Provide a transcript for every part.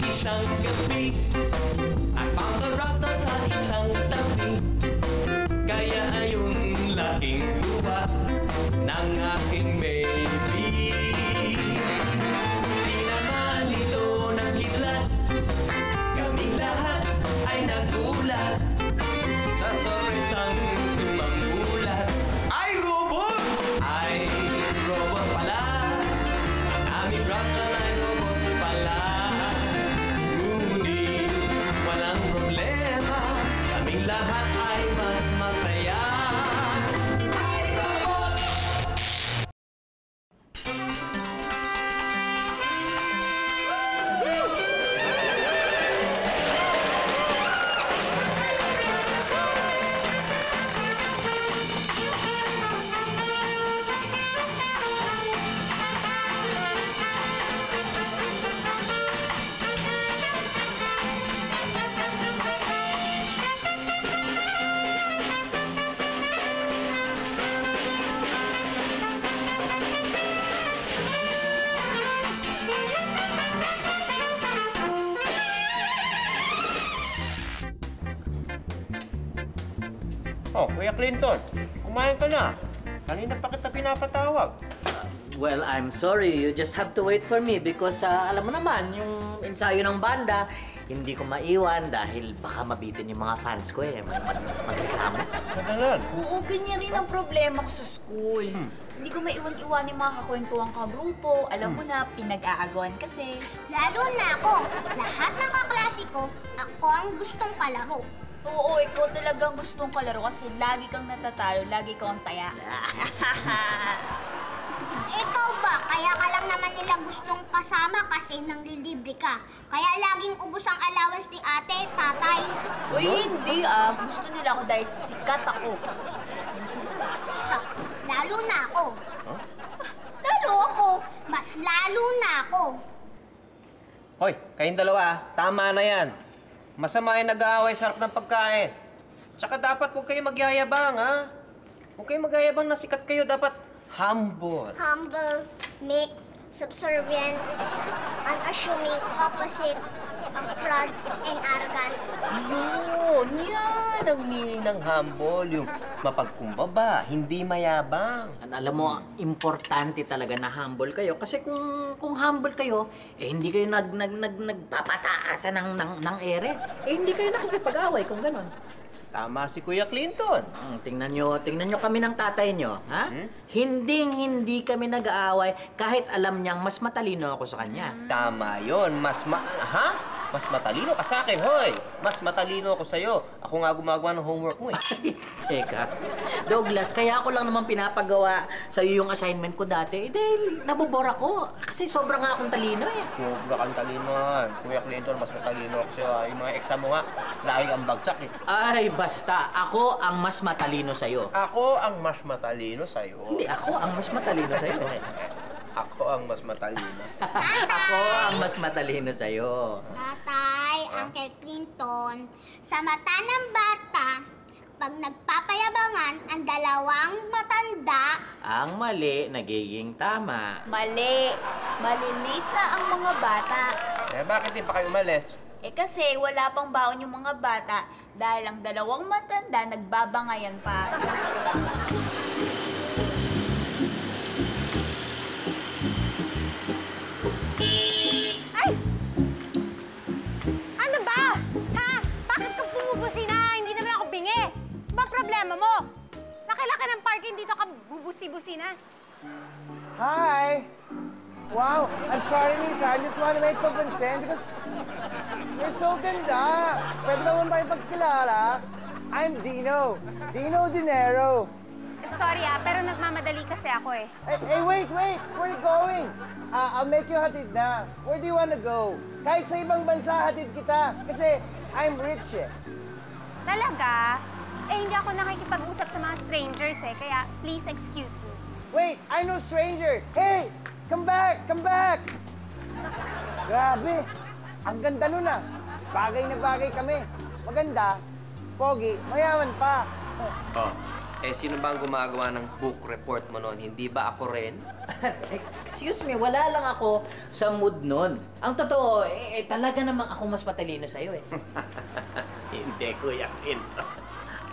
Isang gabi I found a rock doon sa isang tabi. Kaya ayun laking luha ng aking maybe. Di naman ito nagkidlat, kaming lahat ay nagulat sa sorpresang sumanggulat. Ay robot! Ay robot pala, ang aming rock doon ay robot pala. Ngunit walang problema, kaming lahat ay mas masaya. Ay robot! Oh, Kuya Clinton, kumain ka na. Kanina pa kita pinapatawag. Well, I'm sorry. You just have to wait for me because alam mo naman, yung ensayo ng banda, hindi ko maiwan dahil baka mabitin yung mga fans ko eh. Magreklamo. Kagalan. Oo, ganyan rin ang problema ko sa school. Hindi ko maiwan-iwan yung mga kakwentuhang kagrupo. Alam mo na, pinag-aagawan kasi. Lalo na ako. Lahat ng kaklase ko, ako ang gustong kalaro. Oo, ikaw talagang gustong kalaro kasi lagi kang natatalo, lagi kang taya. Ikaw ba? Kaya ka lang naman nila gustong kasama kasi nanglilibre ka. Kaya laging ubos ang allowance ni ate, tatay. Uy, hindi ah. Gusto nila ako dahil sikat ako. Lalo na ako. Lalo ako. Mas lalo na ako. Hoy, kayong dalawa, tama na yan. Masama yung nag-aaway sa harap ng pagkain. Tsaka dapat huwag kayo magyayabang, ha? Huwag kayo magyayabang na sikat kayo. Dapat humble. Humble, meek, subservient, unassuming, opposite of proud and arrogant. Yun! Yan ang meaning ng humble. Yung mapagkumbaba, hindi mayabang. Alam mo, importante talaga na humble kayo kasi kung humble kayo, eh hindi kayo nagpapataasan ng ere. Eh hindi kayo nakikipag-away kung gano'n. Tama si Kuya Clinton. Tingnan nyo kami ng tatay nyo, ha? Hindi kami nag-aaway kahit alam niyang mas matalino ako sa kanya. Tama yun. Ha? Mas matalino ka sa akin, hoy! Mas matalino ako sa'yo. Ako nga gumagawa ng homework mo, eh. Teka. Douglas, kaya ako lang naman pinapagawa sa'yo yung assignment ko dati. Eh, dahil nabobora ko. Kasi sobrang nga akong talino, eh. Huwag kang talinoan. Kuya Clinton, mas matalino ako sa'yo. Yung mga exam mo nga, lagi kang bagsak, eh. Ay, basta. Ako ang mas matalino sa'yo. Ako ang mas matalino sa'yo. Hindi, ako ang mas matalino sa'yo. Ako ang mas matalino. Ako ang mas matalino sa'yo. Tatay, Uncle Clinton, sa mata ng bata, pag nagpapayabangan ang dalawang matanda, Ang mali, nagiging tama. Mali. Malilit na ang mga bata. Eh, bakit di pa kayo umalis? Eh kasi wala pang baon yung mga bata dahil ang dalawang matanda nagbabangayan pa. Ay! Ano ba? Ha? Bakit ka bumubusina? Hindi naman ako bingi. Ba problema mo? Nakilaki ng parking dito ka bubusi-busina. Hi! Wow! I'm sorry, Lisa. I just want to make papansin because you're so ganda. Pwede ba naman ba pagkilala? I'm Dino. Dino Dinero. Sorry pero nagmamadali kasi ako eh. Hey, wait! Where are you going? I'll make you hatid na. Where do you want to go? Kahit sa ibang bansa, hatid kita. Kasi I'm rich eh. Talaga? Eh, hindi ako nakikipag-usap sa mga strangers eh. Kaya, please excuse me. Wait! I'm no stranger! Hey! Come back! Come back! Grabe! Ang ganda nun ah. Bagay na bagay kami. Maganda, pogi, mayaman pa. Oh, Eh, sino ba ang gumagawa ng book report mo noon? Hindi ba ako rin? Excuse me, wala lang ako sa mood nun. Ang totoo, talaga namang ako mas matalino sa'yo eh. Hindi, Kuya Quinto.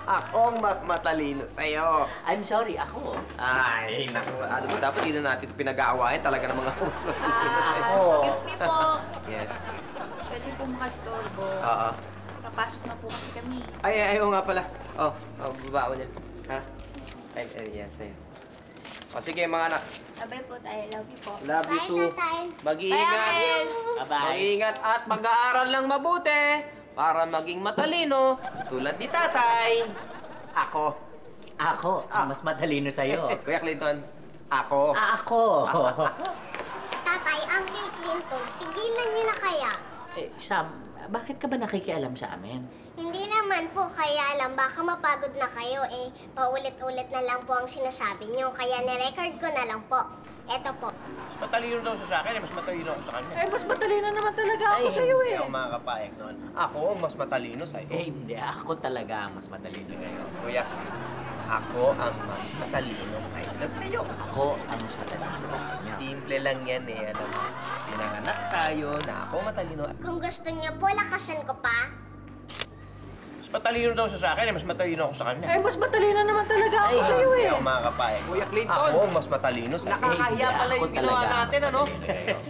Ako ang mas matalino sa'yo. I'm sorry, ako. Ay, naku. Alam mo, dapat hindi na natin ito pinag-aawayan. Talaga namang ako mas matalino sa'yo. Excuse me po. Yes. Pwede po makastorbo. Oo. Papasok na po kasi kami. Ay, oo nga pala. Baba ko niyan. Ha? Ay, yan, sa'yo. O, sige, mga anak. Abay po tayo. Love you po. Love you Bye, too. tatay. Mag-iingat. Bye-bye. Mag-iingat at mag-aaral lang mabuti para maging matalino tulad ni tatay. Ako. Ako, ang mas matalino sa'yo. Kuya Clinton, ako. Ako. Tatay, Uncle Clinton, tigilan niyo na kaya? Sam, bakit ka ba nakikialam sa amin? Hindi naman po, kaya lang baka mapagod na kayo eh. Paulit-ulit na lang po ang sinasabi niyo, kaya nirecord ko na lang po. Eto po. Mas matalino daw siya sa akin, mas matalino ako sa kanya. Mas matalino naman talaga ako sa'yo Hindi ako makakapayag noon. Ako ang mas matalino sa'yo. Hindi. Ako talaga ang mas matalino sa'yo. Kuya, ako ang mas matalino kaysa sa'yo. Ako ang mas matalino sa tatay niyo. Simple lang yan eh, alam mo. Pinanganak tayo na ako matalino. Kung gusto niyo po, lakasan ko pa. Mas matalino daw siya sa akin, mas matalino ako sa kanya. Mas matalino naman talaga ako sa'yo Hindi ako makakapayag. Kuya Clinton, ako ang mas matalino sa'yo. Nakakahiya pala yung ginawa natin, ano?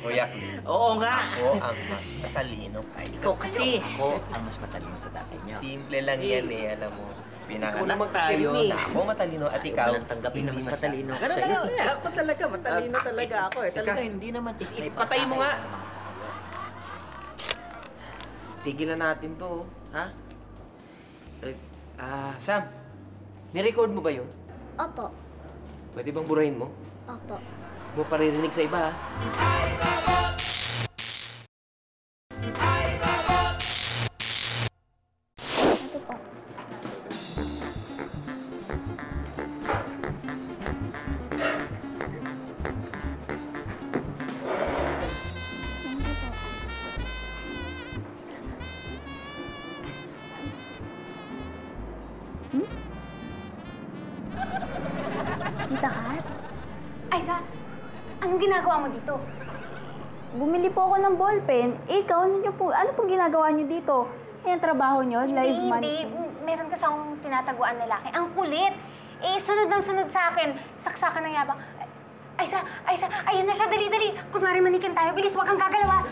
Kuya Clinton, Oo nga. ako ang mas matalino kaysa Ikaw sa'yo. kasi. Ako ang mas matalino sa tatay niyo. Simple lang yan eh, alam mo. Pinanganak tayo na ako matalino at ikaw Walang tanggapin na mas hindi matalino ako Ganun sa'yo. lang. Ako talaga, matalino talaga ako eh. Talaga hindi naman. Patay mo nga. Tigilan natin to, ha? Sam, nirecord mo ba yun? Opo. Pwede bang burahin mo? Opo. Mo paririnig sa iba, ha? Ito po. Tita Kat? Aiza, anong ginagawa mo dito? Bumili po ako ng ballpen. Ikaw, ano pong ginagawa niyo dito? Yan trabaho niyo? Live Hindi. Meron kasi akong tinataguan na lalaki. Ang kulit. Sunod ng sunod sa akin. Saksakan ng yabang. Aiza, ayan na siya. Dali. Kunwari manikin tayo. Bilis, huwag kang gagalawa.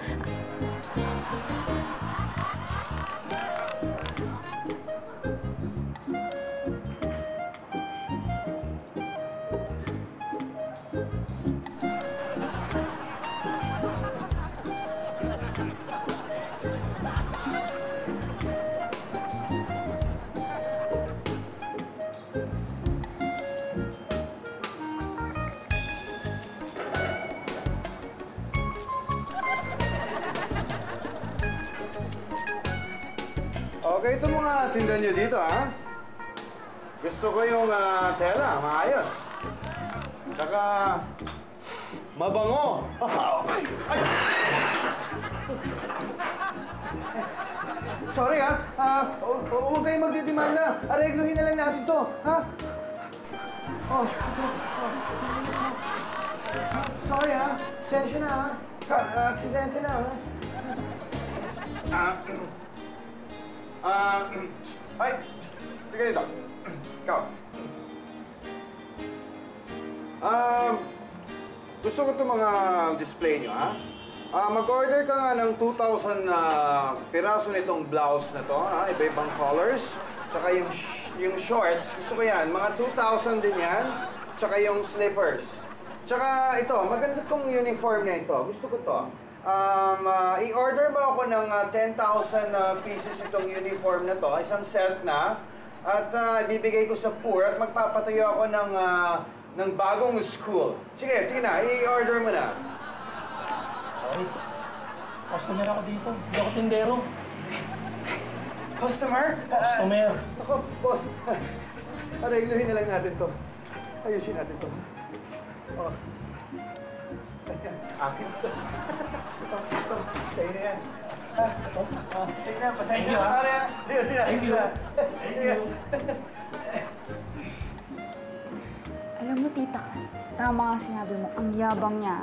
Okay, ito mga tinda nyo dito, ha? Gusto ko yung tela, maayos. Saka, mabango. Ay! Sorry, ha? Huwag kayong magdidemanda. Aregluhin na lang natin to, ha? Sorry, ha? Sensya na, ha? Aksidente na, ha? Ay! Sige dito. Ikaw. Gusto ko itong mga display nyo, ha? Mag-order ka nga ng 2,000 piraso nitong blouse na to, ha? Iba-ibang colors. Tsaka yung shorts, gusto ko yan. Mga 2,000 din yan. Tsaka yung slippers. Tsaka ito, maganda tong uniform na ito. Gusto ko to. I-order mo ako ng 10,000 pieces itong uniform na to, isang set na, at ibibigay ko sa poor at magpapatayo ako ng bagong school. Sige na, i-order mo na. Sorry. Customer ako dito. Hindi ako tindero. Customer? Customer. Ako, boss. Aregluhin na lang natin to. Ayusin natin to. Oh. Ayan, akin to. Ito, sa'yo na yan. Sige na, pasensya na. Sige, sige. Thank you. Sige. Alam mo, tita, tama nga sinabi mo, ang yabang niya.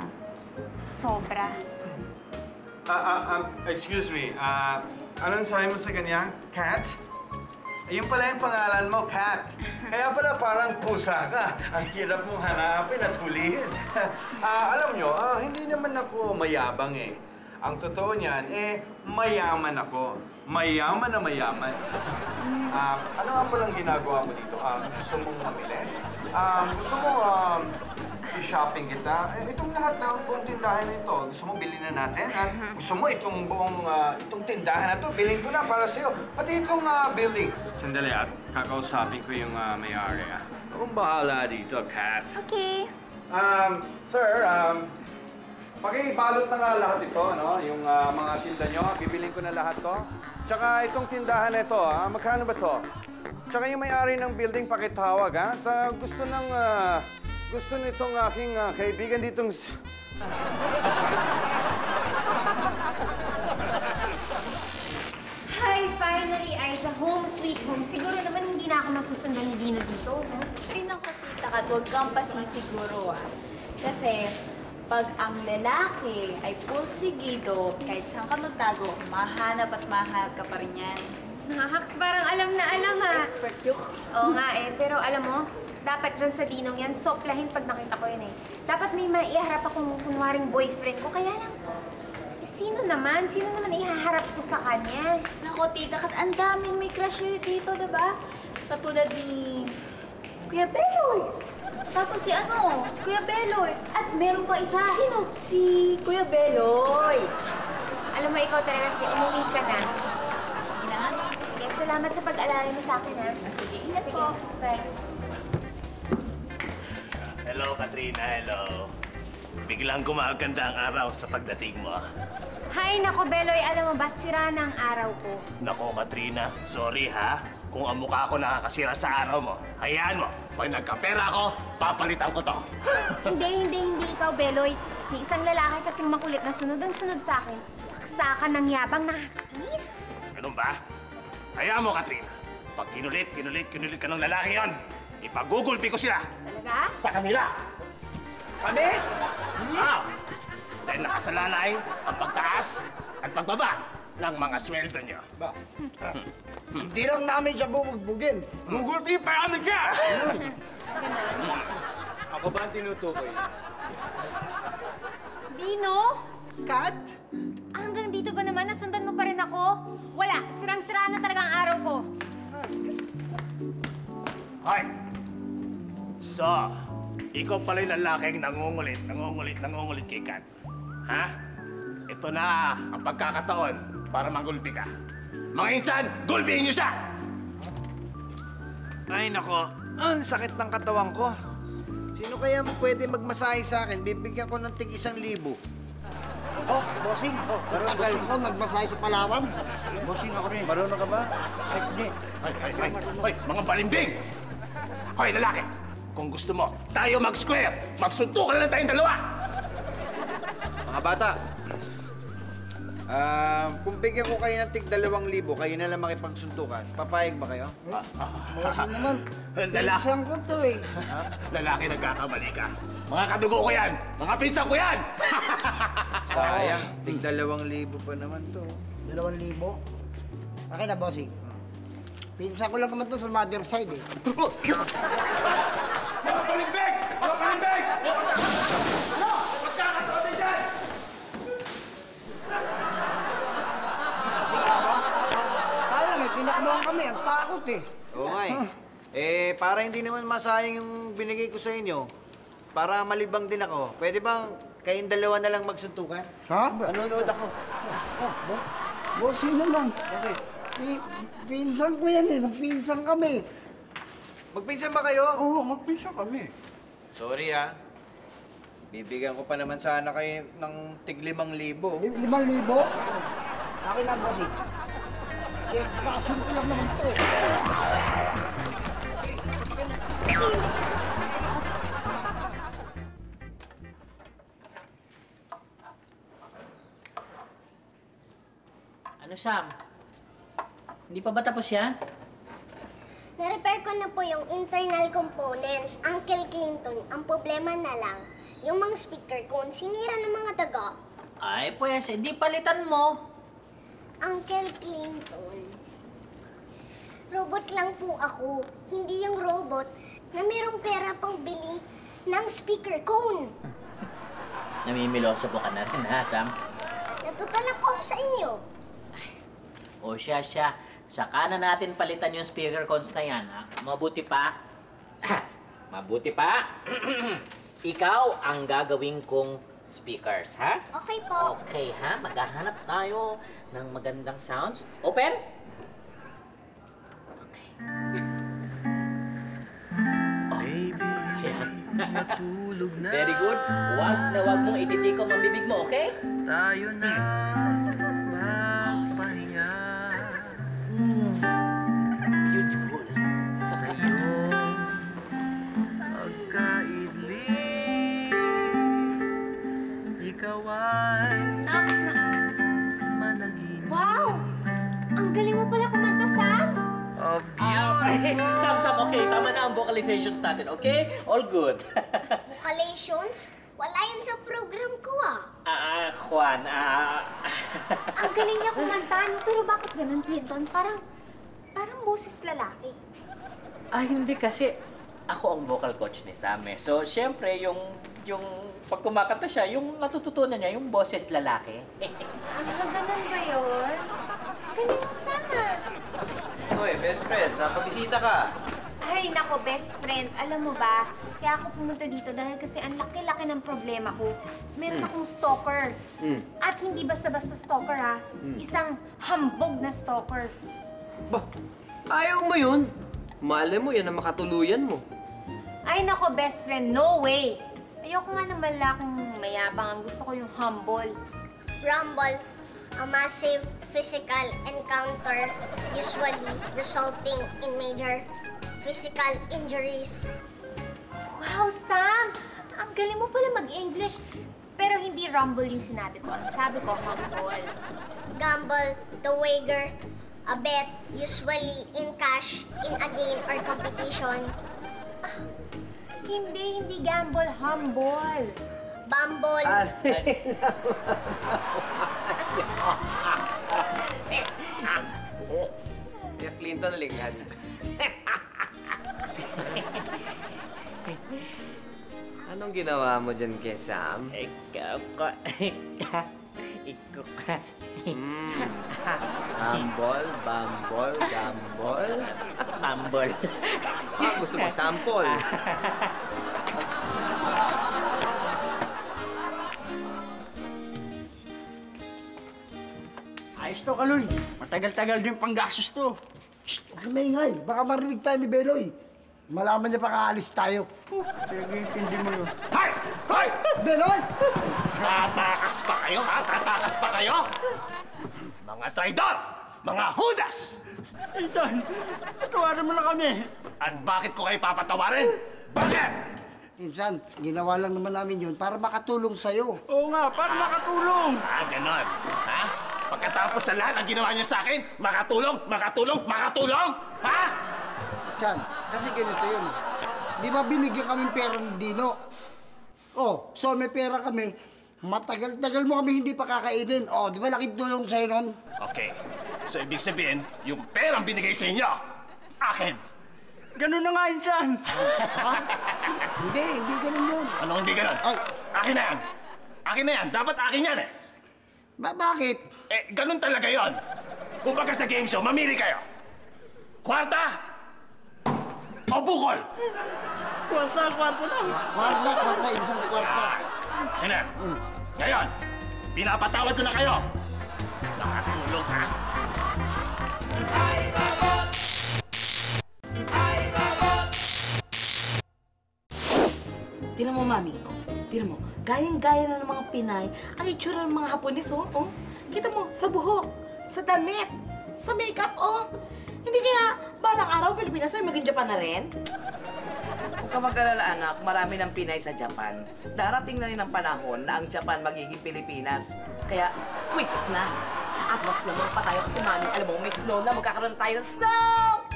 Sobra. Excuse me, anong sabi mo sa kanya? Cat? Ayun pala yung pangalan mo, Cat. Kaya pala parang pusa ka. Ang hirap mong hanapin at hulihin. Alam nyo, hindi naman ako mayabang eh. Ang totoo niyan, mayaman ako. Mayaman na mayaman. Ano nga palang ginagawa mo dito? Gusto mong mamili? Gusto mo i-shopping kita? Itong lahat ng buong tindahan na ito, gusto mo bilhin na natin? At gusto mo itong buong itong tindahan na to, bilhin ko na para sa'yo. Pati itong building. Sandali at kakausapin ko yung may-ari. Akong bahala dito, Cat. Okay. Sir, pakibalot na nga lahat ito, no? Yung mga tinda nyo, bibilin ko na lahat to. Tsaka itong tindahan na ito, magkano ba to? Tsaka yung may-ari ng building, pakitawag, ha? At gusto nitong aking kaibigan ditong... Hi, finally, Aiza. Home sweet home. Siguro naman hindi na ako masusundan ni Dino dito, no? Ay, naku, tita Kat, huwag kang pasisiguro, ah. Kasi, pag ang lalaki ay pursigido, kahit saan ka magtago, mahanap at mahanap ka pa rin yan. Haks, parang alam na alam, ha? Expert yun. Oo nga, pero alam mo, dapat dyan sa Dinong yan, soplahin pag nakita ko yan, eh. Dapat may maiharap akong kunwaring boyfriend ko, kaya lang, sino naman ihaharap ko sa kanya? Naku, tita Kat, ang daming may crush dito, diba? Katulad ni Kuya Beloy. Tapos si Kuya Beloy. At meron pa isa. Sino? Si Kuya Beloy. Alam mo, ikaw talaga, sige, umuwi ka na. Sige na. Sige, salamat sa pag-alala mo sa akin, ha? Sige, ingat Sige, po. bye. Hello, Katrina. Hello. Biglang gumaganda ang araw sa pagdating mo. Hay, nako, Beloy, alam mo ba, sira na ang araw ko. Nako, Katrina. Sorry, ha? Kung ang mukha ko nakakasira sa araw mo, hayaan mo. Pag nagkapera ako, papalitan ko to. Hindi ikaw, Beloy. May isang lalaki kasing makulit na sunod ang sunod sa akin. Saksakan ng yabang, nakakainis. Ganun ba? Hayaan mo, Katrina. Pag kinulit ka ng lalaki yon, ipagugulpi ko sila. Talaga? Sa kanila. Kami? Dahil nakasalalay ang pagtaas at pagbaba ng mga sweldo niyo. Hindi lang namin siya bubugbugin. Gugulpi pa namin ka! Ako ba ang tinutukoy? Dino? Kat? Hanggang dito ba naman? Nasundan mo pa rin ako? Wala. Sirang-sira na talaga ang araw ko. Hoy! So, ikaw pala yung lalaking nangungulit kay Kat. Ha? Ito na ang pagkakataon para magulpi ka. Mga insan, gulpihin niyo siya! Ay, nako. Ang sakit ng katawan ko. Sino kaya pwede magmasahe sa akin? Bibigyan ko ng tig 1,000. Oh, bossing. Tagal ko nagmasahe sa Palawan. Bossing ako rin. Marunong ka ba? Ay, hindi. Hoy, mga balimbing! Hoy, lalaki! Kung gusto mo, tayo mag-square! Magsuntukan na lang tayong dalawa! Mga bata, kung bigyan ko kayo ng tig 2,000, kayo na lang makipagsuntukan. Papayag ba kayo? Bossing naman. Lalaki. Pinsan ko to eh. Lalaki, nagkakamali ka. Mga kadugo ko yan! Mga pinsan ko yan! Sayang, tig 2,000 pa naman to. 2,000? Akin na, bossing. Pinsan ko lang naman to sa mother side eh. Mga balimbing! Mga balimbing! Ano? Magkakataon din dyan! Sayang eh, tinakbuhan kami. Ang takot eh. Oo nga eh. Para hindi naman masayang yung binigay ko sa inyo, para malibang din ako, pwede bang kayong dalawa na lang magsuntukan? Ha? Nanonood ako. Bossing naman. Okay. Pinsan ko yan eh. Magpinsan kami. Magpinsan ba kayo? Oo, magpisa kami. Sorry ah. Bibigyan ko pa naman sana kayo ng tig 5,000. 5,000? Akin na, bossing. Eh, pasin ko lang naman to eh. Ano, Sam? Hindi pa ba tapos yan? Na-repair ko na po yung internal components, Uncle Clinton. Ang problema na lang, yung mga speaker cone, sinira ng mga daga. Ay, pues, hindi palitan mo. Uncle Clinton, robot lang po ako, hindi yung robot na mayroong pera pang bili ng speaker cone. Namimiloso po ka na rin, ha, Sam? Natutal ako sa inyo. O siya. Saka na natin palitan yung speaker cones na yan, ha? Mabuti pa. Mabuti pa. Ikaw ang gagawin kong speakers, ha? Okay po. Okay, ha? Maghahanap tayo ng magandang sounds. Open? Okay. Matulog na. Very good. Wag mong ititikom ang bibig mo, okay? Tayo na magpahinga. Beautiful. Sa iyong pagkaidli, ikaw ay managinip. Wow! Ang galing mo pala kumanta, Sam! Of beautiful. Sam, okay. Tama na ang vocalizations natin, okay? All good. Vocalations? Wala yun sa program ko Juan, Ang galing niya kumanta, no? Pero bakit ganun, Clinton? Parang boses lalaki. Hindi kasi ako ang vocal coach ni Sam, eh. So, syempre, yung pag kumakanta siya, yung natututunan niya, yung boses lalaki. Ganun ba yun? Galing mo, Sam, Uy, best friend, napabisita ka. Ay, nako, best friend. Alam mo ba, kaya ako pumunta dito dahil kasi ang laki-laki ng problema ko. Meron akong stalker. At hindi basta-basta stalker, ha. Isang hambog na stalker. Bah, ayaw mo yun. Malay mo, yan ang makatuluyan mo. Ay, nako, best friend. No way. Ayoko nga ng malaking mayabang. Ang gusto ko yung humble. Rumble, a massive physical encounter usually resulting in major physical injuries. Wow, Sam! Ang galing mo pala mag-English. Pero hindi rumble yung sinabi ko. Ang sabi ko, humble. Gamble, the wager, a bet, usually in cash, in a game or competition. Hindi gamble, humble. Bumble, Kaya Clinton, halika dito. Anong ginawa mo dyan kay Sam? Ikaw. Bumble. Humble. Gusto mo sample? Ayos to, Kaloy. Matagal-tagal din panggastos to. Shh! Huwag kang maingay. Baka marinig tayo ni Beloy. Malaman niya pa kaalis tayo. Pinag-iintindi mo yun. Hay! Hay! Beloy! Tatakas pa kayo, ha? Tatakas pa kayo? Mga traidor! Mga hudas! Insan, patawarin mo na kami. At bakit ko kayo papatawarin? Bakit? Insan, ginawa lang naman namin yun para makatulong sa'yo. Oo nga, para makatulong. Ganon. Ha? Pagkatapos sa lahat ang ginawa niyo sa akin, makatulong! Ha? Insan, kasi ganito yun eh. Di ba binigyan kaming pera ng Dino? Oh, so may pera kami. Matagal-tagal mo kami hindi pa kakainin. Oh, di ba laking tulong sa'yo nun? Okay. So, ibig sabihin, yung perang binigay sa inyo, akin. Ganun na nga, Insan. Hindi ganun yun. Ano hindi ganun? Ay. Akin na yan. Akin na yan. Dapat akin yan eh. Bakit? Ganun talaga yon. Kung baga sa game show, mamili kayo. Kwarta o bukol? Kwarta lang. Kwarta, Insan, kwarta. Yan na. Ngayon, pinapatawad ko na kayo. Nakatulong, ha? Tinan mo, Mami. Tinan mo. Gayang-gaya na ng mga Pinay ang itsura ng mga Hapones, oh. Kita mo, sa buhok, sa damit, sa makeup, oh. Hindi kaya balang araw Pilipinas ay maging Japan na rin? Huwag ka mag-alala, anak. Marami ng Pinay sa Japan. Darating na rin ang panahon na ang Japan magiging Pilipinas. Kaya, quits na. At mas lamang pa tayo kasi, Mami, alam mo, may snow na. Magkakaroon tayo ng snow!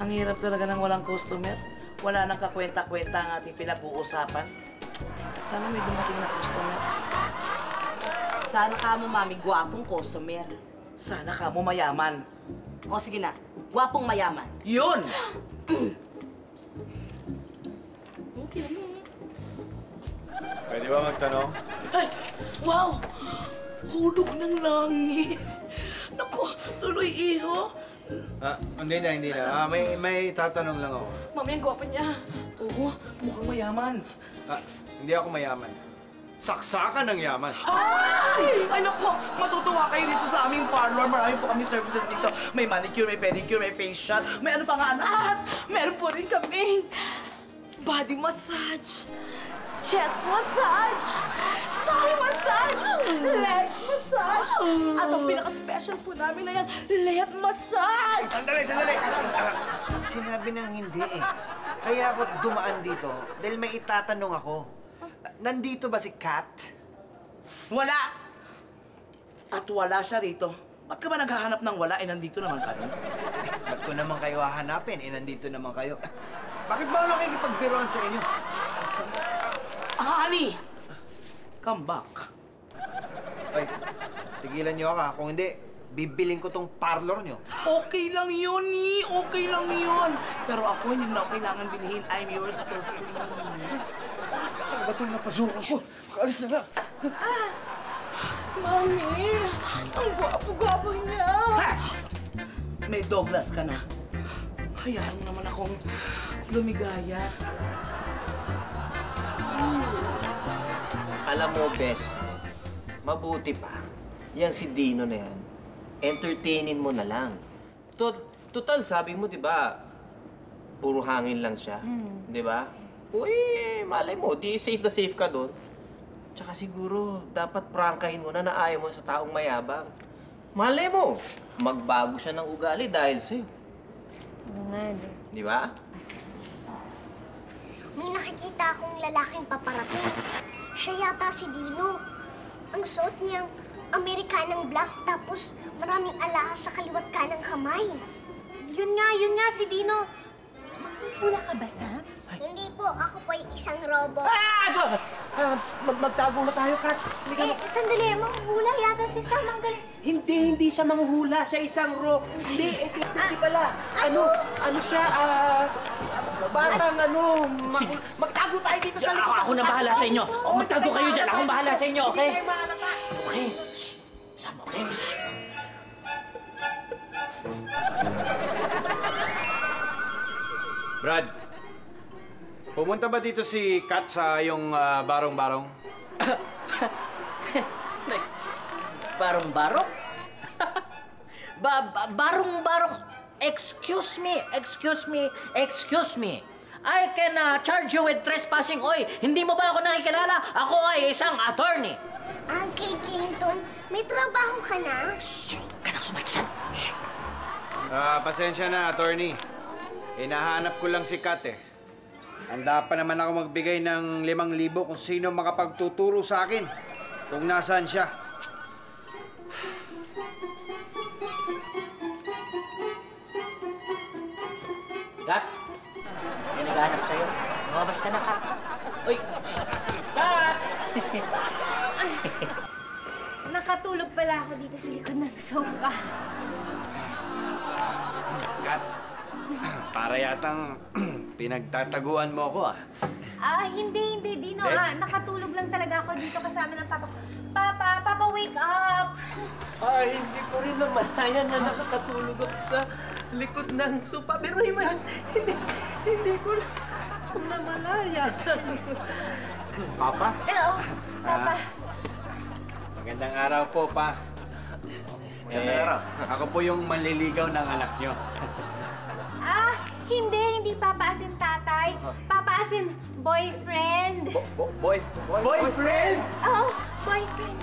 Ang hirap talaga ng walang customer. Wala nang kakwenta-kwenta ang ating pinag-uusapan. Sana may dumating na customer. Sana ka mo, mami, gwapong customer. Sana ka mo mayaman. O sige na, gwapong mayaman. Yun! Pwede ba magtanong? Ay! Wow! Hulog ng langit. Naku, tuloy iho. Hindi na. May tatanong lang ako. Mami, ang gwapo niya. Oo, mukhang mayaman. Hindi ako mayaman. Saksakan ng yaman. Ay! Ay, naku! Matutuwa kayo dito sa aming parlor. Marami po kami services dito. May manicure, may pedicure, may facial. May ano pa nga lahat. Meron po rin kaming body massage, chest massage, thigh massage, leg massage. At ang pinaka-special po namin na yan, leg massage. Sandali! Sinabi ng hindi eh. Kaya ako dumaan dito dahil may itatanong ako. Nandito ba si Kat? Wala! At wala siya rito. Ba't ka ba naghahanap ng wala? Eh, nandito naman kami. Ba't ko naman kayo hahanapin? Eh, nandito naman kayo. Bakit ba ako nakikipagbiroan sa inyo? Honey! Come back. Ay, tigilan niyo ako ha. Kung hindi, bibiling ko tong parlor niyo. Okay lang yun, eh. Okay lang yun. Pero ako, hindi na ako kailangan bilhin. I'm yours for free. Ano ba itong napasukan ko? Kaalis na lang. Mami, ang gwapo-gwapo niya. May Douglas ka na. Hayaan mo naman akong lumigaya. Alam mo, best, mabuti pa. Yang si Dino na yan, entertainin mo na lang. Total, sabi mo, di ba, puro hangin lang siya. Di ba? Uy, malay mo, di safe na safe ka doon. Tsaka siguro, dapat prangkahin mo na ayaw mo sa taong mayabang. Malay mo, magbago siya ng ugali dahil sa'yo. Di ba? May nakikita akong lalaking paparating. Siya yata si Dino. Ang suot niyang Amerikanang black tapos maraming alahas sa kaliwat kanang kamay. Yun nga si Dino. Pula ka ba, Sam? Hindi po, ako po ay isang robot. Magtago na tayo, Kat. Sandali, manghula yata si Sam. Ang galing. Hindi siya manghuhula. Siya isang Hindi pala. Ano siya, batang magtago tayo dito sa likod. Ako na bahala sa inyo. Magtago kayo dyan. Akong bahala sa inyo, okay? Okay. Sam, okay? Brad, pumunta ba dito si Kat sa yung barong-barong? Barong-barong? Barong-barong? Excuse me. I can charge you with trespassing. Oy, hindi mo ba ako nakikilala? Ako ay isang attorney. Uncle Clinton, may trabaho ka na? Kana sumatsan. Pasensya na, attorney. Hinahanap ko lang si Kat eh. Handa pa naman ako magbigay ng 5,000 kung sino makapagtuturo sa akin kung nasaan siya. Kat, may naghahanap sa'yo. Lumabas ka na, Kat. Uy! Kat! Nakatulog pala ako dito sa likod ng sofa. Kat, para yatang pinagtataguan mo ako ah. Hindi, Dino. Nakatulog lang talaga ako dito kasama ng papa ko. Papa, wake up! Hindi ko rin namalayan na nakakatulog ako sa likod ng sopa. Pero hindi ko namalayan. Papa? Oo, Papa. Magandang araw po, Pa. Magandang araw. Ako po yung manliligaw ng anak nyo. Hindi Papa as in tatay. Papa as in boyfriend. Boyfriend? Oo, boyfriend.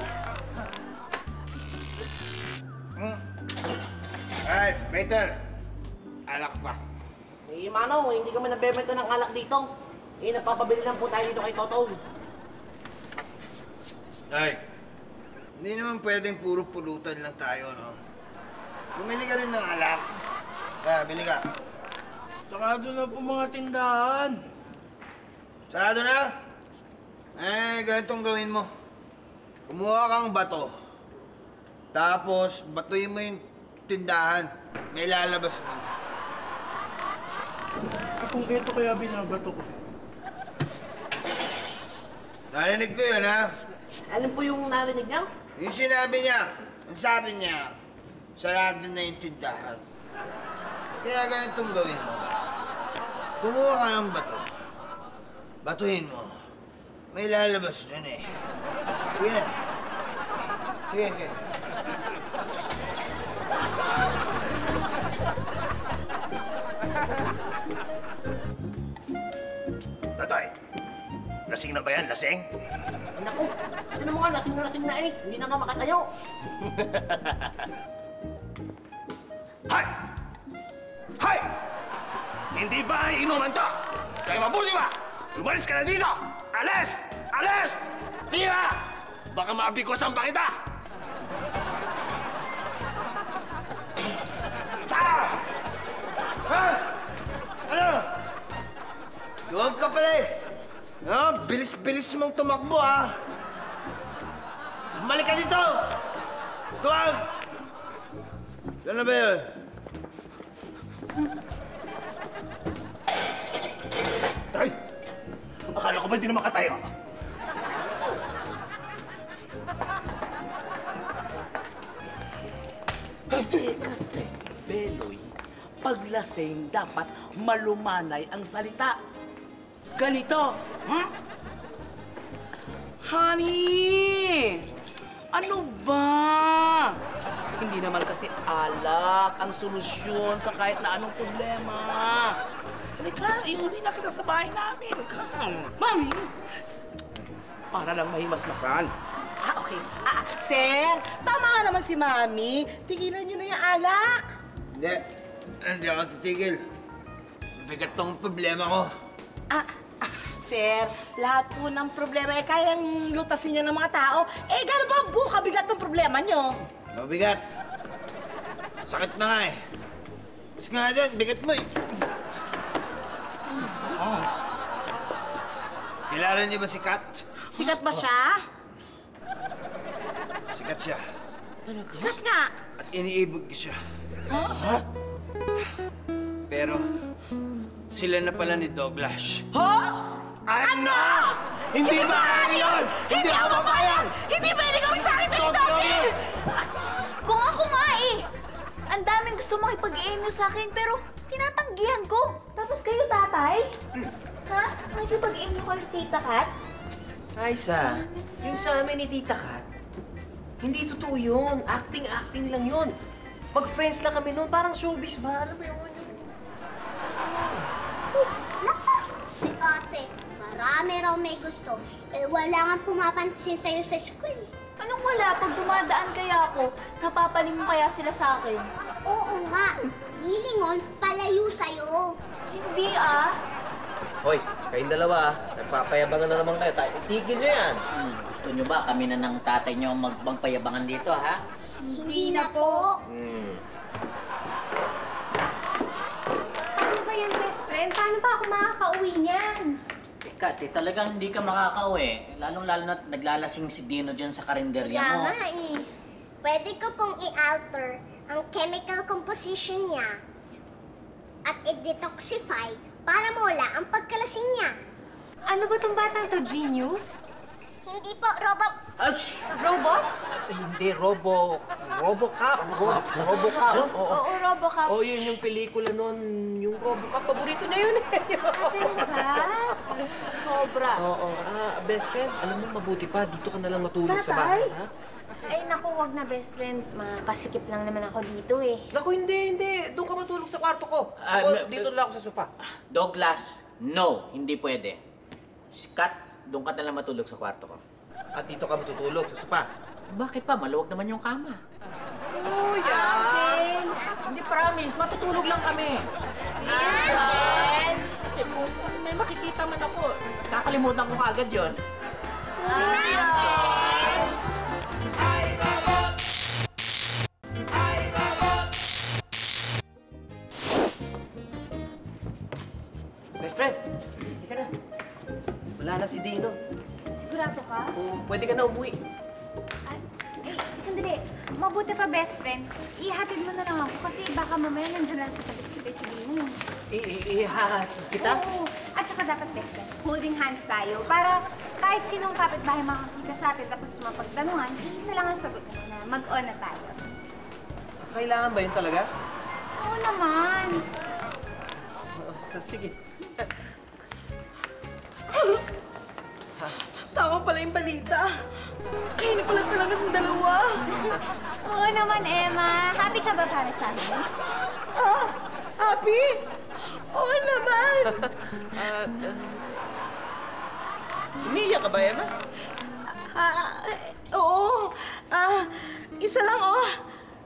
Alright, waiter. Alak pa. Mano, hindi kami nabebenta ng alak dito. Napapabili lang po tayo dito kay Totong. Ay, hindi naman pwedeng puro pulutan lang tayo, no? Bumili ka rin ng alak. Bili ka. Sarado na po mga tindahan. Sarado na? Ganitong gawin mo. Kumuha kang bato. Tapos, batuin mo yung tindahan. May lalabas mo. Kung ito kaya binabato ko. Narinig ko yun, ha? Ano po yung narinig niya? Yung sinabi niya, ang sabi niya, sarado na yung tindahan. Kaya ganitong gawin mo. Kumuha ka ng bato. Batuhin mo. May lalabas dun eh. Sige na. Sige, sige. Totoy, lasing na ba yan? Lasing? Naku, tinan mo nga, lasing na eh. Hindi na nga makatayo. Hay! Hay! Hindi ba inuman to? Kaya mabuti ba? Lumalis ka na dito! Alis! Alis! Sige na! Baka mabigusan pa kita! Ha? Ano? Duwag ka pala eh. Bilis-bilis mong tumakbo, ha? Bumalik ka dito! Duwag! Saan na ba yun? Ay! Akala ko ba hindi na makatayo? Kasi, Beloy, paglasing dapat malumanay ang salita. Ganito, Honey! Ano ba? Hindi naman kasi alak ang solusyon sa kahit na anong problema. Halika, iuli na kita sa bahay namin. Come. Mami! Para lang mahimasmasan. Okay. Sir, tama nga naman si Mami. Tigilan niyo na yung alak. Hindi ako titigil. Bigat tong problema ko. Sir, lahat po ng problema ay kayang lutasin niya ng mga tao. Gano'n ba ang kabigat ng problema niyo? Mabigat. Sakit na nga eh. Mas nga dyan, bigat mo eh. Kilala niyo ba si Kat? Sikat ba siya? Sikat siya. Talaga? Sikat nga. At iniibig ko siya. Pero, sila na pala ni Douglas. Ano? Hindi maaari yun! Hindi ako papayag! Hindi pwede gawin sa akin ito ni Daddy! Kung ako nga eh! Ang daming gusto makipag-aim nyo sa akin, pero tinatanggihan ko. Tapos kayo, tatay? Ha? Makipag-aim nyo kay Tita Kat? Aisa, yung sa amin ni Tita Kat, hindi totoo yun. Acting-acting lang yun. Mag-friends lang kami noon, parang showbiz ba? Alam mo yun? Si ate, marami raw may gusto. Wala nga pumapansin sa'yo sa school. Anong wala? Pag dumadaan kaya ako, napapaling mo kaya sila sa akin? Oo nga. Nilingon, palayo sa'yo. Hindi Hoy, kayong dalawa nagpapayabangan na naman kayo. Tigil nyo yan. Gusto nyo ba kami na ng tatay nyo ang magpayabangan dito, ha? Hindi na po. Paano ba yan, best friend? Paano pa ako makakauwi niyan? Kat, talagang hindi ka makakauwi. Lalong-lalo na naglalasing si Dino dyan sa karinderya Kaya mo. nga eh. Pwede ko pong i-alter ang chemical composition niya at i-detoxify para mawala ang pagkalasing niya. Ano ba tong batang to, genius? Hindi po, robot. Robot? Hindi, Robocop. Robocop. Oo, Robocop. Oo, yun yung pelikula nun. Yung Robocop, paborito na yun eh. Sobra. Oo. Best friend, alam mo, mabuti pa. Dito ka na lang matulog sa bahay, ha? Ay, naku, wag na, best friend. Mapasikip lang naman ako dito eh. Naku, hindi. Doon ka matulog sa kwarto ko. Ako, dito lang ako sa sofa. Douglas, no, hindi pwede. Kat, doon ka na lang matulog sa kwarto ko. At dito ka matutulog sa sofa. Bakit pa? Maluwag naman yung kama. Oh, Akin! Hindi, promise. Matutulog lang kami. Akin! May makikita man ako. Kakalimutan ko agad yon. pwede ka na umuwi. Eh, sandali. Mabuti pa, best friend. Ihatid mo na lang ako kasi baka mamaya nandiyan lang sa tabi-tabi si Dino. Ihahatid kita? Oo. At saka dapat, best friend, holding hands tayo para kahit sinong kapitbahay makakita sa atin tapos mapagtanungan, isa lang ang sagot mo na mag-on na tayo. Kailangan ba yun talaga? Oo naman. Sige. Tama pala yung balita. Kayo na pala talaga ng dalawa. Oo naman, Emma. Happy ka ba para sa akin? Happy? Oo naman. Umiiyak ka ba, Emma? Oo. Isa lang,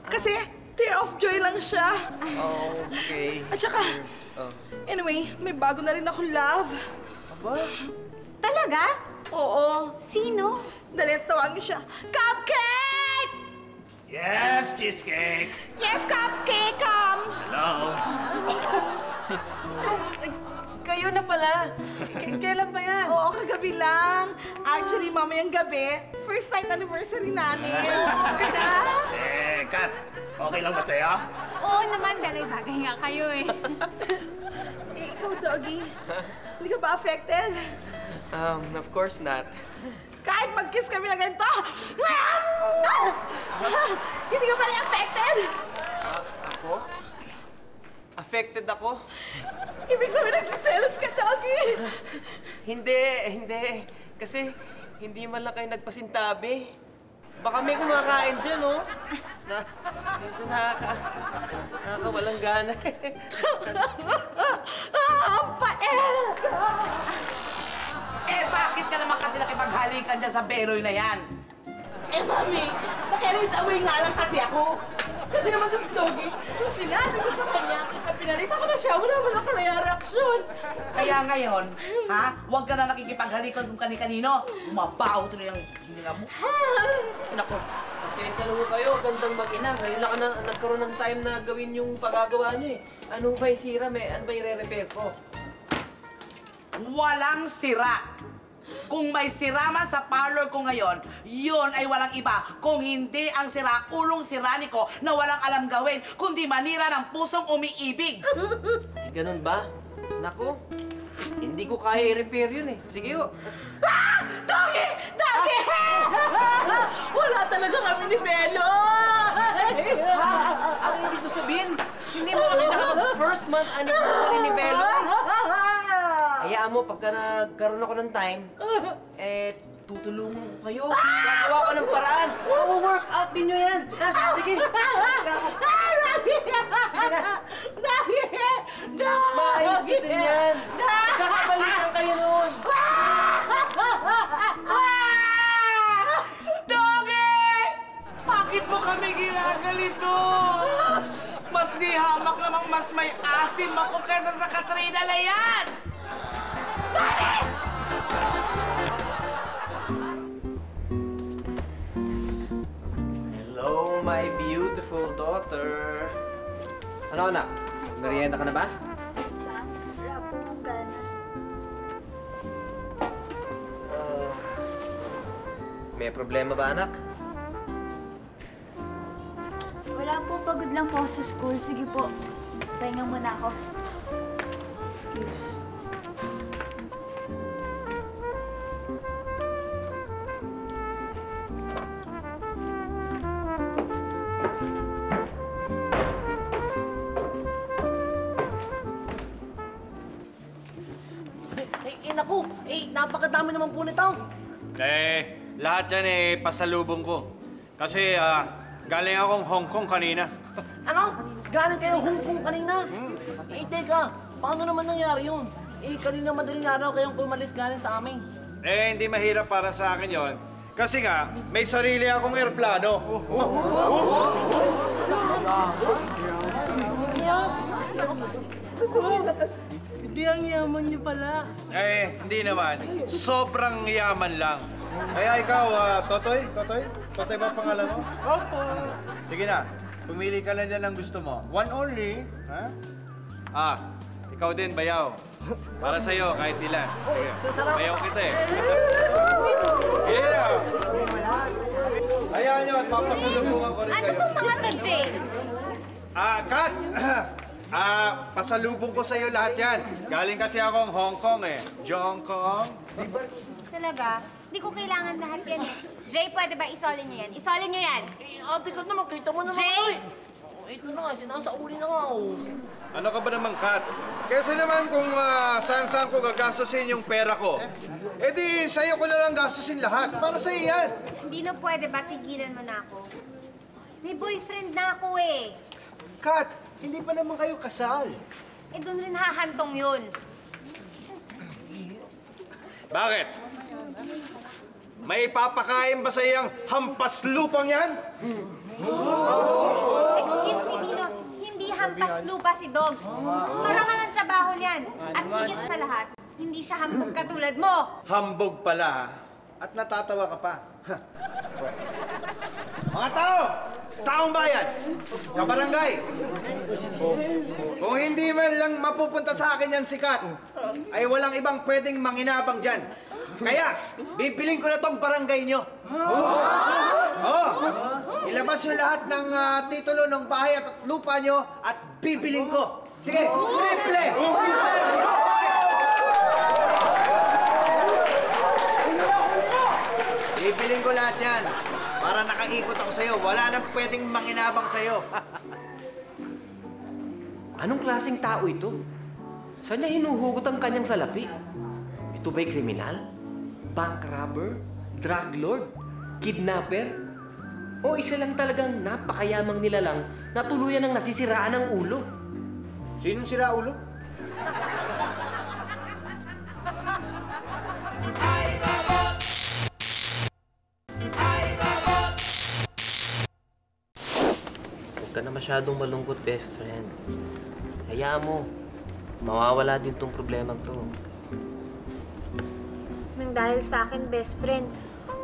Kasi tear of joy lang siya. Oh, okay. At saka, anyway, may bago na rin akong love. Aba? Talaga? Oo. Sino? Dali, tawagin siya. Cupcake! Yes, cheesecake. Yes, Cupcake, come! Hello. So, kayo na pala. Kailan ba yan? Oo, kagabi lang. Actually, mamayang gabi, first night anniversary namin. Kat, okay lang ba sa'yo? Oo naman, bagay nga kayo eh. Ikaw, Doggy, hindi ka ba affected? Of course not. Kahit mag-kiss kami na ganito, hindi ka ba rin affected? Ako? Affected ako? Ibig sabihin, nagsiselos ka, Doggy. Hindi. Kasi hindi man lang kayo nagpasintabi. Baka may kumakain dyan, oh. Medyo nakakawalang gana. Ang pael! Bakit ka naman kasi nakipaghalikan dyan sa beroy na yan? Mami, nakialit away nga lang kasi ako. Kasi naman doon si Doggy, nung sinabi ko sa kanya, at pinalita ko na siya, wala pala yung reaksyon. Kaya ngayon, huwag ka na nakikipaghalikan kung kani-kanino. Mabaho tuloy ang hininga mo. Nako, pasensya na ho kayo. Gandang mag-ina. Ngayon lang na nagkaroon ng time na gawin yung pagagawa nyo eh. Ano ba yung sira, ano ba yung re-repair ko? Walang sira. Kung may sira man sa parlor ko ngayon, yun ay walang iba. Kung hindi ang sira, ulong sirani ko na walang alam gawin, kundi manira ng pusong umiibig. Ay, ganun ba? Nako, hindi ko kaya i-repair yun eh. Sige ho. Doggy! Doggy! Wala talaga kami ni Belo! Ang ibig ko sabihin, hindi mo na kayo nakaka-first month anniversary ni Belo. Hayaan mo, pagka nagkaroon ako ng time, tutulungan ko kayo. Gagawa ko ng paraan. Work out din nyo yan. Sige. Sige na. Maayos din yan. Kakabalikan kayo nun. Doggy! Bakit mo kami ginagalito? Mas di hamak namang mas may asim ako kaysa sa Katrina na yan! Hello, my beautiful daughter. Ano, anak? Merienda ka na ba? Wala po akong gana. May problema ba, anak? Wala po, pagod lang po ako sa school. Sige po, pahinga muna ako. Excuse. Naku, napakadami naman po nito. Lahat yan pasalubong ko. Kasi galing akong Hong Kong kanina. Ano? Galing kayo Hong Kong kanina? Teka, paano naman nangyari yun? Kanina madaling araw kayong umalis galing sa amin. Hindi mahirap para sa akin yon. Kasi nga, may sarili akong eroplano. Hindi ang yaman niyo pala. Hindi naman. Sobrang yaman lang. Kaya ikaw, Totoy? Totoy ba pangalan mo? Opo. Sige na, pumili ka lang dyan ng gusto mo. One only, ha? Ikaw din, Bayaw. Para sa'yo, kahit ilan. Sige. Masarap. Bayaw kita eh. Yeah! Hayaan nyo at papasalubungan ko rin Ano kayo. tong mga to, Jay? Kat! Pasalubong ko sa'yo lahat yan. Galing kasi akong Hong Kong eh. Hong Kong. Diba? Talaga? Hindi ko kailangan lahat yan eh. Jay, pwede ba isolin niyo yan? Isolin niyo yan! Ate ka naman, kita mo naman. Jay! Ito na nga, sinasauli na nga ako. Ano ka ba naman, Kat? Kasi naman kung saan-saan ko gagastusin yung pera ko, edi sa'yo ko na lang gastusin lahat. Para sa'yo yan. Hindi na pwede ba tigilan mo na ako? May boyfriend na ako eh. Kat, hindi pa naman kayo kasal. Eh doon rin hahantong yun. Bakit? May papakain ba sa iyang hampas lupang yan? Excuse me, Dino. Hindi hampas lupa si Dogs. Marangal ang trabaho niyan. At higit sa lahat, hindi siya hambog katulad mo. Hambog pala, ha? At natatawa ka pa. Mga tao! Taong bayan! Kabarangay! Kung hindi man lang mapupunta sa akin yan si Kat, ay walang ibang pwedeng manginabang dyan. Kaya, bibiling ko na tong barangay nyo. Ilabas nyo lahat ng titulo ng bahay at lupa nyo at bibiling ko. Sige, triple! Bibiling ko lahat yan. Para nakaikot ako sa'yo. Wala nang pwedeng manginabang sa'yo. Anong klaseng tao ito? Saan niya hinuhugot ang kanyang salapi? Ito ba'y kriminal? Bank robber? Drug lord? Kidnapper? O isa lang talagang napakayamang nilalang na tuluyan ng nasisiraan ng ulo? Sinong sira ulo? Huwag ka na masyadong malungkot, best friend. Hayaan mo. Mawawala din tong problemang to. Nang dahil sa akin, best friend,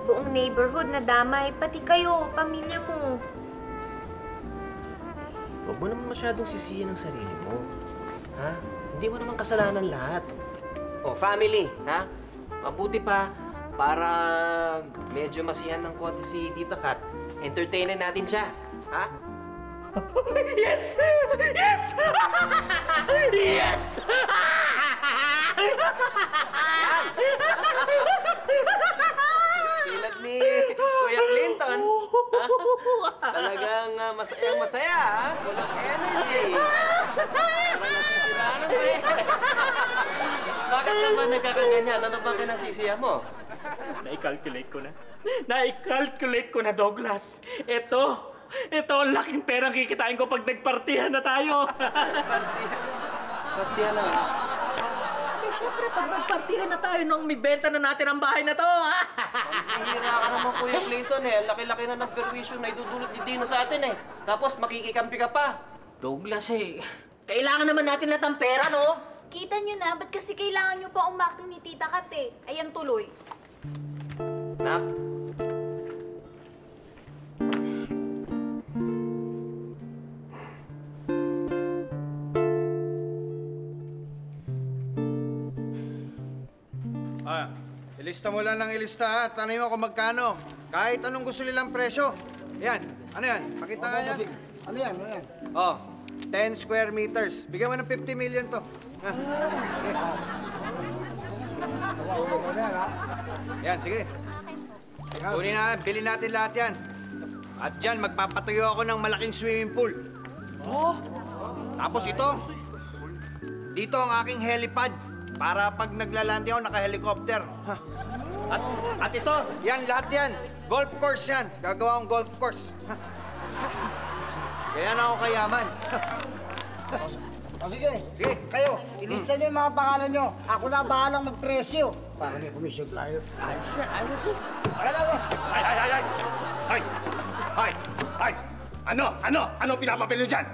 buong neighborhood na damay, pati kayo, pamilya mo. Huwag mo naman masyadong sisihin ang sarili mo. Ha? Hindi mo naman kasalanan lahat. O, family, ha? Mabuti pa, para medyo masihan ng konti si Tita Kat, entertainin natin siya. Ha? Yes! Yes! Yes! Tulad ni Kuya Clinton. Ha? Talagang masaya, ha? Walang energy. Parang nasisiraan mo eh. Bakit naman nagkakaganyan? Ano bang kinasisiya mo? Nai-calculate ko na. Nai-calculate ko na, Douglas. Ito ang laking perang kikitain ko pag nagpartihan na tayo. Partihan na. Eh, syempre, pag nagpartihan na tayo nung may benta na natin ang bahay na to, ha? Mahira ka naman, Kuya Clinton, eh. Laki-laki na ng perwisyo na idudulot ni Dino sa atin, eh. Tapos makikikampi ka pa. Douglas, eh. Kailangan naman natin lahat ng pera, no? Kita nyo na, ba't kasi kailangan nyo pa umakting ni Tita Kat eh? Ayan tuloy. Nak? Ilista mo lang ng ilista ha. Tanong mo kung magkano. Kahit anong gusto nilang presyo. Yan. Ano yan? Pakita nga yan. Ano yan? Ano yan? Oh, 10 square meters. Bigyan mo ng 50 million to. Yan, sige. Kunin na, bilhin natin lahat yan. At dyan, magpapatuyo ako ng malaking swimming pool. Oh? Tapos ito, dito ang aking helipad. Para pag naglalandi ako, naka-helicopter. At ito, yan, lahat yan. Golf course yan. Gagawa akong golf course. Kaya na ako kayaman. O sige, kayo, ilista niyo yung mga pangalan niyo. Ako na bahalang magpresyo. Para may commission tayo. Ayos na, ayos. Kaya na, Ay! Ano pinapapili dyan?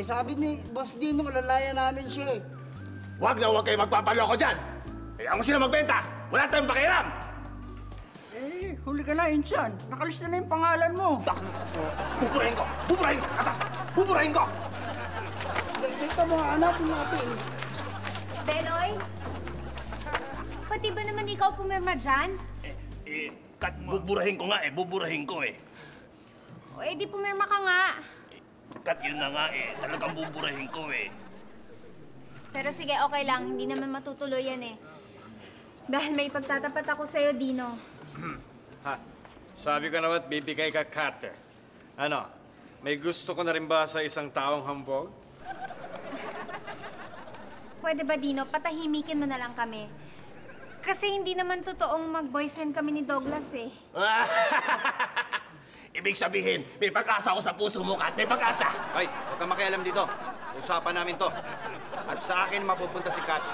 sabi ni Boss Dino, lalaya namin siya eh. Huwag kayo magpapaloko dyan. Kaya mo sila magbenta. Wala tayong pakialam. Eh, huli ka na, Insan. Nakalista na yung pangalan mo. Pupurahin ko! Asa? Pupurahin ko! Dito mga anak natin. Beloy, Boy? Pati ba naman ikaw pumirma dyan? Kat, buburahin ko nga eh. Buburahin ko eh. O, di pumirma ka nga. Kat, yun na nga eh. Talagang buburahin ko eh. Pero sige, okay lang. Hindi naman matutuloy yan eh. Dahil may pagtatapat ako sa'yo, Dino. Ha? Sabi ko naman, bibigay ka, Kat. Ano? May gusto ko na rin ba sa isang taong hambog? Pwede ba, Dino? Patahimikin mo na lang kami. Kasi hindi naman totoong mag-boyfriend kami ni Douglas eh. Ibig sabihin, may pag-asa ako sa puso mo, Kat. May pag-asa. Ay, huwag kang makialam dito. Usapan namin to. At sa akin mapupunta si Kat.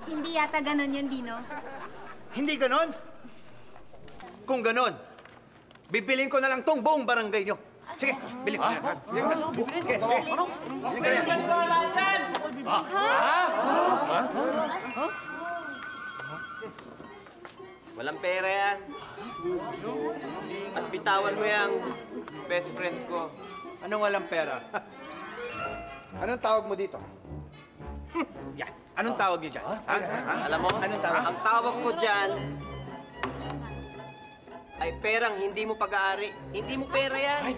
Hindi yata ganon yun, Dino. Hindi ganon? Kung ganon, bibilin ko na lang tong buong barangay nyo. Sige, bilhin ko na. Bilhin ko na. Sige, ano? Bilhin ko na. Walang pera yan. At bitawan mo yung best friend ko. Anong walang pera? Anong tawag mo dito? Yan. Anong tawag niyo dyan? Ha? Alam mo, anong tawag? Ang tawag ko dyan ay perang hindi mo pag-aari. Hindi mo pera yan.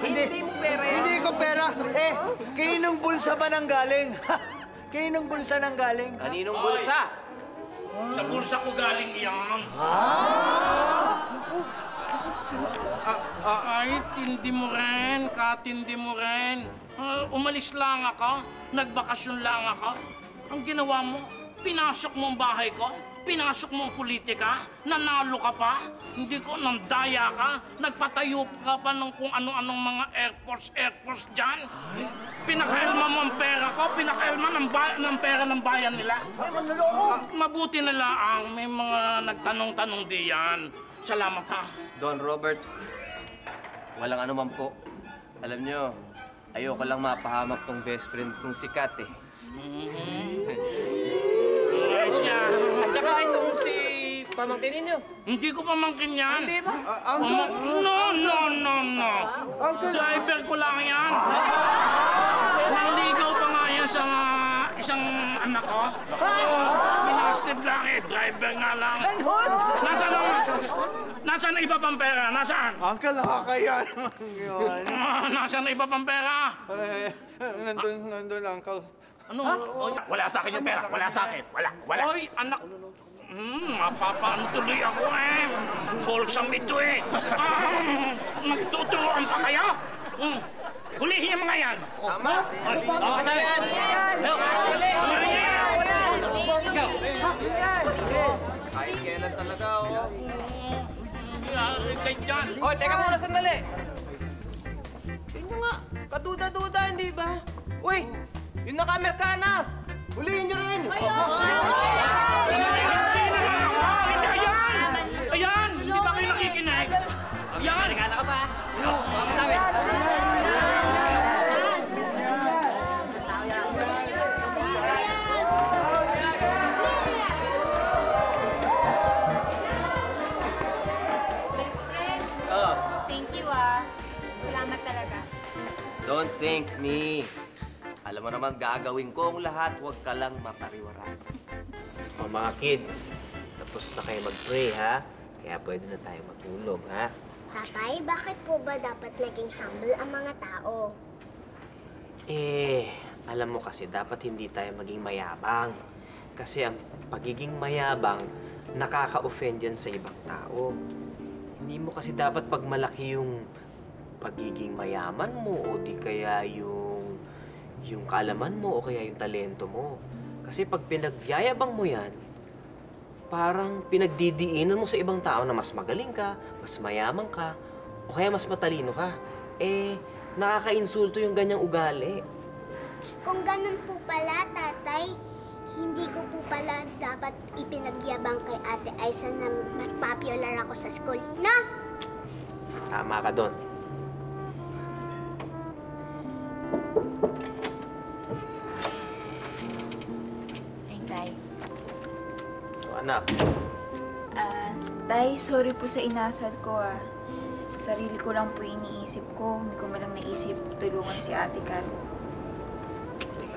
Hindi mo pera yan. Hindi ko pera. Eh, kaninong bulsa ba nang galing? Kaninong bulsa nang galing? Kaninong bulsa? Sa bulsa ko galing iyan. Ay, tindi mo rin, katindi mo rin. Umalis lang ako, nagbakasyon lang ako. Ang ginawa mo, pinasok mo ang bahay ko, pinasok mo ang politika, nanalo ka pa, hindi ko, nandaya ka, nagpatayo ka pa ng kung ano-anong mga airports dyan. Pinakaelma mo ang pera ko, pinakaelma ng pera ng bayan nila. Mabuti na lang, may mga nagtanong-tanong diyan. Salamat ha. Don Robert, walang anuman po. Alam nyo, ayoko lang mapahamak tong best friend kong si Kat eh. Siya. At saka itong si pamangkin ninyo. Hindi ko pamangkin yan. Hindi ba? No. Driver ko lang yan. Naligaw pa nga yan sa isang anak ko. Minastid lang eh. Driver nga lang. Nasaan na iba pang pera? Nasaan? Uncle, kaya naman yun. Nasaan na iba pang pera? Nandun, Uncle. Ano? Wala sa akin yung pera. Wala sa akin. Wala. Oy, anak. Mapapaano tuloy ako eh. Wholesome ito eh. Magtuturoan pa kayo? Hulihin yung mga yan. Tama? Tama na yan. Kahit kailan talaga, oh. Oh, teka muna sandali. Tingnan nga, kaduda-duda, hindi ba? Uy, yung naka-Amerikana! Hulihin nyo rin! Ayan! Hindi ba kayo nakikinig? Ayan! Amerikana ka pa? Best friend, thank you Salamat talaga. Don't thank me. Alam mo naman, gagawin ko ang lahat. Huwag ka lang mapariwara. O mga kids, tapos na kayo mag-pray, ha? Kaya pwede na tayo matulog, ha? Tatay, bakit po ba dapat maging humble ang mga tao? Alam mo kasi, dapat hindi tayo maging mayabang. Kasi ang pagiging mayabang, nakaka-offend yan sa ibang tao. Hindi mo kasi dapat pagmalaki yung pagiging mayaman mo o di kaya yung kaalaman mo o kaya yung talento mo. Kasi pag pinagyayabang mo yan, parang pinagdidiinan mo sa ibang tao na mas magaling ka, mas mayaman ka, o kaya mas matalino ka. Nakaka-insulto yung ganyang ugali. Kung ganun po pala, tatay, hindi ko po pala dapat ipinagyabang kay Ate Aiza na mas popular ako sa school. Na! Tama ka doon. Tay. So, anak. Tay, sorry po sa inasal ko Sarili ko lang po iniisip ko. Hindi ko malang naisip tulungan si Ate Kat.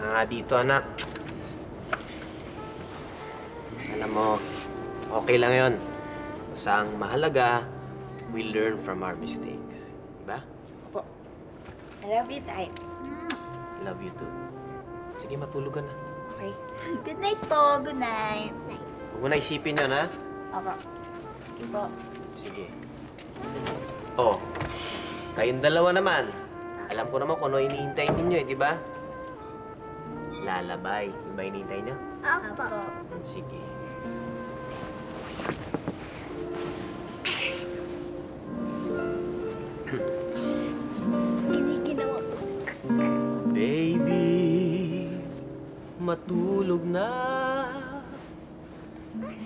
Halika nga dito, anak. Alam mo, okay lang yon. Basta ang mahalaga, we learn from our mistakes. Diba? Opo. I love you, Tay. Love you too. Sige, matulog ka na. Okay. Good night po. Good night. Huwag mo na isipin yun, ha? Opo. Sige po. Sige. Oh, kayong dalawa naman. Alam ko naman kung ano hinihintay ninyo, di ba? Lalabay. Yung ba hinihintay nyo? Opo. Sige. Ginawa ko. Baby, matulog na.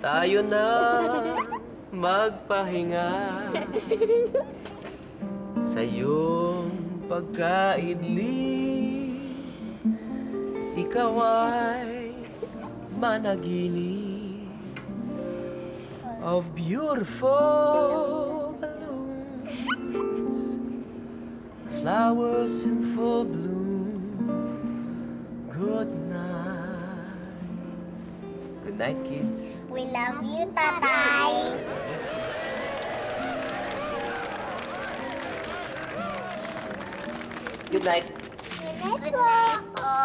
Tayo na magpahinga sa iyong pagkaidli. Ikaw ay managinip of beautiful balloons, flowers in full bloom. Good night. Good night, kids. We love you, Tatay. Good night. Good night po.